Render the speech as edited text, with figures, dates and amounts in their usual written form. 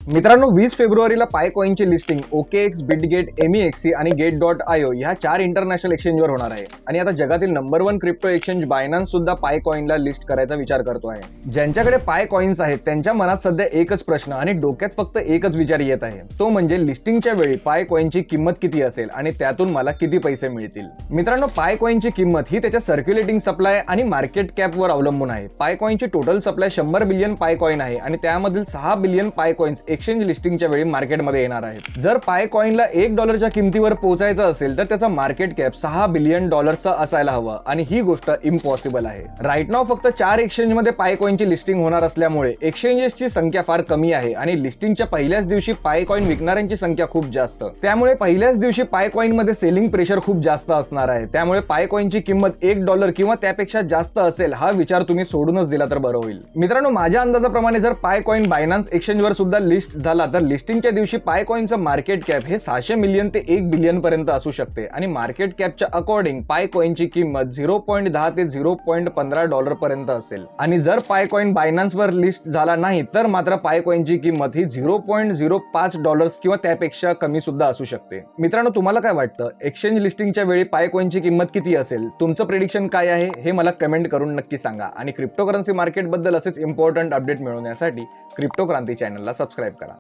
मित्रांनो 20 फेब्रुवारीला पाय कॉइनची लिस्टिंग OKX, बिटगेट, MEXC आणि Gate.io ह्या 4 इंटरनॅशनल एक्सचेंजवर होणार आहे आणि आता जगातील नंबर 1 क्रिप्टो एक्सचेंज बायनान्स सुद्धा पाय कॉइनला लिस्ट करायचा विचार करतो आहे। ज्यांच्याकडे पाय कॉइन्स आहेत त्यांच्या मनात सध्या एकच प्रश्न आणि डोक्यात फक्त एकच विचार येत आहे, तो म्हणजे लिस्टिंगच्या वेळी पाय कॉइनची किंमत किती असेल आणि त्यातून मला किती पैसे मिळतील। मित्रांनो पाय कॉइनची किंमत ही त्याच्या सर्क्युलेटिंग सप्लाय आणि मार्केट कॅपवर अवलंबून आहे। पाय कॉइनची टोटल सप्लाय 100 बिलियन पाय कॉइन आहे आणि त्यामधील 6 बिलियन पाय कॉइन्स एक्सचेंज लिस्टिंगच्या वेळी मार्केटमध्ये येणार आहेत। जर पाय कॉइनला $1 किमतीवर पोहोचायचं असेल तर त्याचा मार्केट कॅप $6 बिलियन असायला हवं आणि ही गोष्ट इम्पॉसिबल आहे। राईट नाव फक्त 4 एक्सचेंजमध्ये पाय कॉइनची लिस्टिंग होणार असल्यामुळे एक्सचेंजेसची संख्या फार कमी आहे आणि लिस्टिंगच्या पहिल्याच दिवशी पाय कॉइन विकणाऱ्यांची संख्या खूप जास्त, त्यामुळे पहिल्याच दिवशी पाय कॉइन मध्ये सेलिंग प्रेशर खूप जास्त असणार आहे। त्यामुळे पाय कॉइनची किंमत $1 किंवा त्यापेक्षा जास्त असेल हा विचार तुम्ही सोडूनच दिला तर बरं होईल। मित्रांनो माझ्या अंदाजाप्रमाणे जर पाय कॉइन बायनान्स एक्सचेंजवर सुद्धा लिस्ट झाला तर लिस्टिंगच्या दिवशी पाय कॉइनचं मार्केट कॅप हे 600 मिलियन ते 1 बिलियन पर्यंत असू शकते आणि मार्केट कॅपच्या अकॉर्डिंग पाय कॉइनची किंमत $0.10 ते $0.15 पर्यंत असेल आणि जर पाय कॉइन बायनान्सवर लिस्ट झाला नाही तर मात्र पाय कॉइनची किंमत ही $0.05 किंवा त्यापेक्षा कमी सुद्धा असू शकते। मित्रांनो तुम्हाला काय वाटतं, एक्सचेंज लिस्टिंगच्या वेळी पाय कॉइनची किंमत किती असेल? तुमचं प्रेडिक्शन काय आहे हे मला कमेंट करून नक्की सांगा आणि क्रिप्टोकरन्सी मार्केट बद्दल असेच इम्पॉर्टंट अपडेट मिळवण्यासाठी क्रिप्टो क्रांती चॅनलला सबस्क्राइब करा।